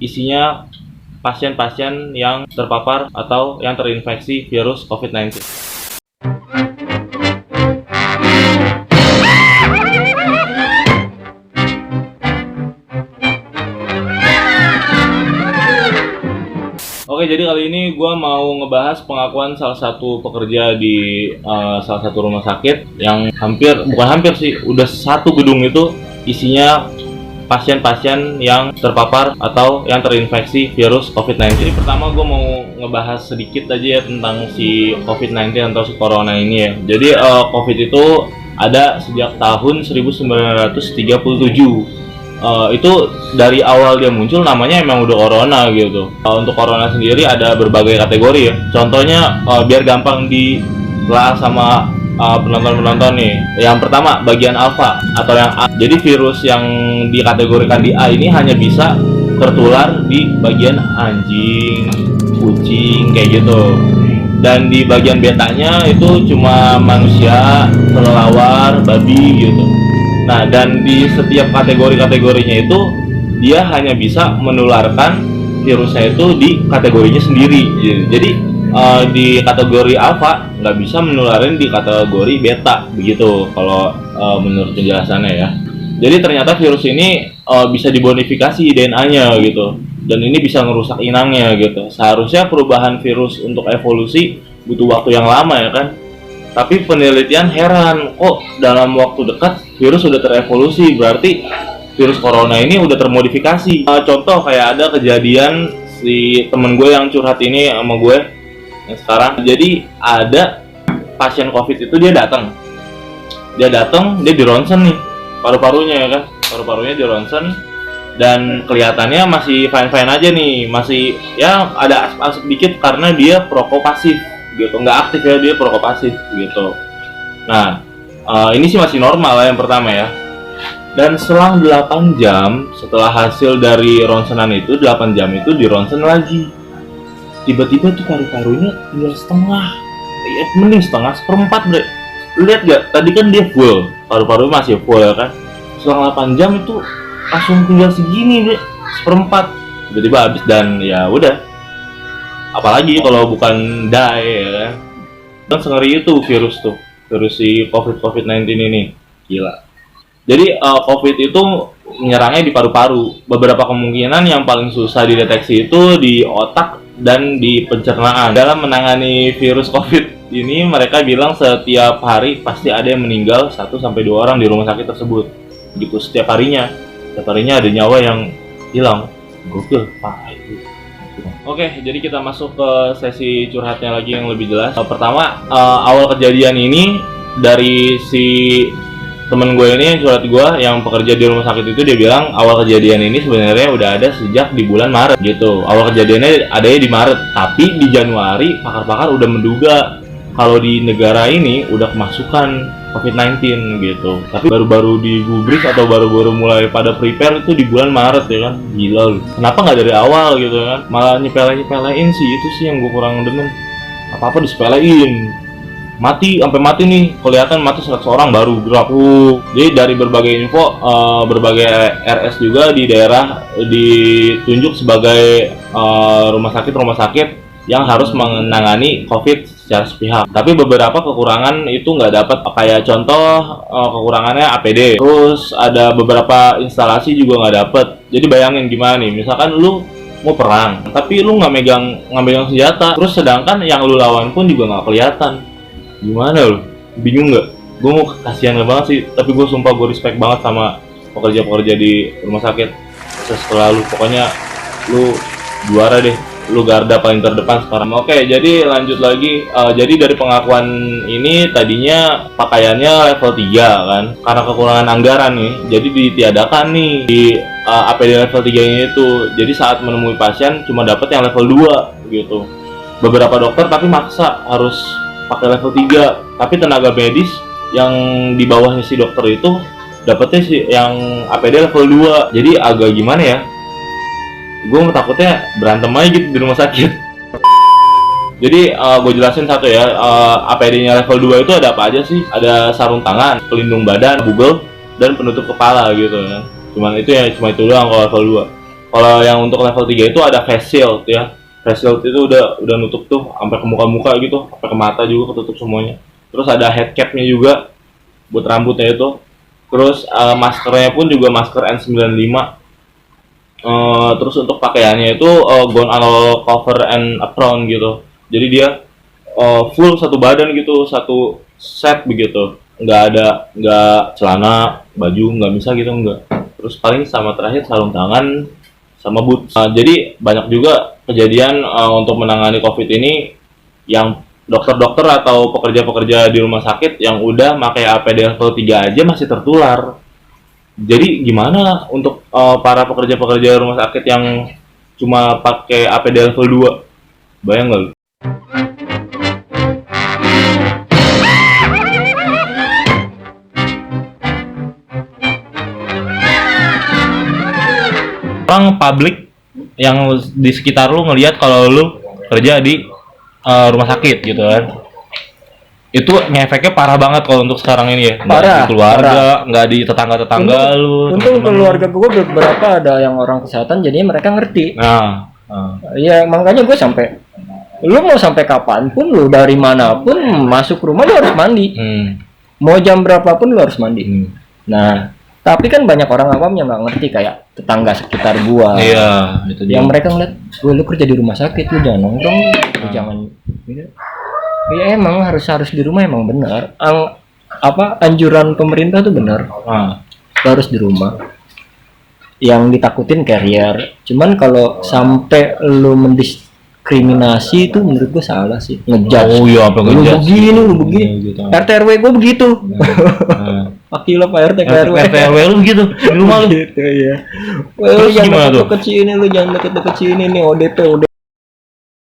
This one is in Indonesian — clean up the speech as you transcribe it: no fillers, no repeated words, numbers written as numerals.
isinya pasien-pasien yang terpapar atau yang terinfeksi virus COVID-19. Oke, jadi kali ini gue mau ngebahas pengakuan salah satu pekerja di salah satu rumah sakit yang bukan hampir sih, udah satu gedung itu isinya pasien-pasien yang terpapar atau yang terinfeksi virus COVID-19. Jadi pertama gue mau ngebahas sedikit aja ya tentang si COVID-19 atau si corona ini ya. Jadi COVID itu ada sejak tahun 1937. Itu dari awal dia muncul namanya emang udah corona gitu. Untuk corona sendiri ada berbagai kategori ya. Contohnya biar gampang ditelah sama penonton-penonton nih. Yang pertama bagian alpha atau yang A. Jadi virus yang dikategorikan di A ini hanya bisa tertular di bagian anjing, kucing kayak gitu. Dan di bagian betanya itu cuma manusia, kelelawar, babi gitu. Nah, dan di setiap kategorinya itu dia hanya bisa menularkan virusnya itu di kategorinya sendiri. Jadi di kategori alpha nggak bisa menularin di kategori beta begitu kalau menurut penjelasannya ya. Jadi ternyata virus ini bisa dimodifikasi DNA-nya gitu, dan ini bisa ngerusak inangnya gitu. Seharusnya perubahan virus untuk evolusi butuh waktu yang lama ya kan. Tapi penelitian heran, kok dalam waktu dekat virus sudah terevolusi, berarti virus corona ini udah termodifikasi. Contoh kayak ada kejadian si temen gue yang curhat ini sama gue yang sekarang. Jadi ada pasien COVID itu dia datang, dia di ronsen nih paru-parunya ya kan, paru-parunya di ronsen dan kelihatannya masih fine-fine aja nih, masih ya ada asap-asap dikit karena dia perokok pasif gitu, nggak aktif ya, dia perokok pasif gitu. Nah ini sih masih normal lah yang pertama ya. Dan selang 8 jam setelah hasil dari ronsenan itu, 8 jam itu di ronsen lagi, tiba-tiba tuh paru-parunya tinggal setengah, ya mending setengah, seperempat bre. Lihat gak, tadi kan dia full, paru-parunya masih full ya kan, selang 8 jam itu langsung tinggal segini bre, seperempat, tiba-tiba habis. Dan ya udah, apalagi kalau bukan die ya kan sengeri itu virus si COVID-19 ini, gila. Jadi COVID itu menyerangnya di paru-paru. Beberapa kemungkinan yang paling susah dideteksi itu di otak dan di pencernaan. Dalam menangani virus COVID ini mereka bilang setiap hari pasti ada yang meninggal 1-2 orang di rumah sakit tersebut. Gitu setiap harinya ada nyawa yang hilang. Gokil, parah itu. Oke, jadi kita masuk ke sesi curhatnya lagi yang lebih jelas. Pertama, awal kejadian ini dari si temen gue ini yang curhat gue yang pekerja di rumah sakit itu, dia bilang awal kejadian ini sebenarnya udah ada sejak di bulan Maret gitu. Awal kejadiannya adanya di Maret, tapi di Januari pakar-pakar udah menduga kalau di negara ini udah kemasukan COVID-19 gitu. Tapi baru-baru digubris atau baru-baru mulai pada prepare itu di bulan Maret ya kan. Gila lu. Kenapa nggak dari awal gitu kan? Malah nyepelein sih, itu sih yang gue kurang demen. Apa-apa disepelein. Sampai mati nih, kelihatan mati 100 orang baru gerak. Jadi dari berbagai info, berbagai RS juga di daerah ditunjuk sebagai rumah sakit yang harus menangani COVID secara sepihak. Tapi beberapa kekurangan itu nggak dapat, kayak contoh kekurangannya APD. Terus ada beberapa instalasi juga nggak dapat. Jadi bayangin gimana nih, misalkan lu mau perang, tapi lu nggak megang senjata, terus sedangkan yang lu lawan pun juga nggak kelihatan. Gimana lu? Bingung nggak? Gue mau kasihan banget sih, tapi gue sumpah gue respect banget sama pekerja-pekerja di rumah sakit. Setelah lu, pokoknya lu juara deh, lu garda paling terdepan sekarang. Oke, jadi lanjut lagi. Jadi dari pengakuan ini tadinya pakaiannya level 3 kan, karena kekurangan anggaran nih, jadi ditiadakan nih di APD level 3 ini tuh. Jadi saat menemui pasien cuma dapat yang level 2 gitu. Beberapa dokter tapi maksa harus pakai level 3, tapi tenaga medis yang di bawahnya si dokter itu dapetnya sih yang APD level 2. Jadi agak gimana ya, gue takutnya berantem aja gitu di rumah sakit. Jadi gue jelasin satu ya, APD-nya level 2 itu ada apa aja sih? Ada sarung tangan, pelindung badan, bugle, dan penutup kepala gitu ya. Cuma itu doang kalau level 2. Kalau yang untuk level 3 itu ada face shield ya. Face shield itu udah nutup tuh sampai ke muka-muka gitu, sampai ke mata juga ketutup semuanya. Terus ada head cap-nya juga buat rambutnya itu. Terus maskernya pun juga masker N95. Terus untuk pakaiannya itu gown all cover and apron gitu. Jadi dia full satu badan gitu, satu set begitu. Nggak celana, baju nggak bisa gitu nggak. Terus paling sama terakhir sarung tangan sama boots. Jadi banyak juga kejadian untuk menangani COVID ini yang dokter-dokter atau pekerja-pekerja di rumah sakit yang udah pakai APD level 3 aja masih tertular. Jadi gimana untuk para pekerja-pekerja rumah sakit yang cuma pakai APD level 2? Bayang nggak lu? Orang publik yang di sekitar lu ngelihat kalau lu kerja di rumah sakit gitu kan. Itu ngefeknya parah banget kalau untuk sekarang ini ya. Nggak Parah, di keluarga, nggak di tetangga-tetangga lu. Untung teman-teman keluarga gue beberapa ada yang orang kesehatan, jadinya mereka ngerti. Nah, Ya makanya gue sampai, lu mau sampai kapanpun, lu dari manapun masuk rumah lu harus mandi. Mau jam berapapun lu harus mandi. Nah, tapi kan banyak orang awam yang nggak ngerti, kayak tetangga sekitar gua. iya, itu dia. Yang mereka ngeliat, lu kerja di rumah sakit, lu jangan nongkrong, lu jangan. Ya emang harus di rumah, emang benar. Anjuran pemerintah tuh benar. Lu harus di rumah. Yang ditakutin carrier. Cuman kalau sampai lu mendiskriminasi itu menurut gua salah sih. Ngejudge. Oh iya, apa Lu ngejudge? begini, lu begini. Gitu. RT RW gua begitu. Wakil Pak RT RW. RT RW lu gitu di rumah lu. Gitu ya. Terus Lu jangan gimana tuh? deket-deket sini, lu jangan deket-deket sini nih, ODP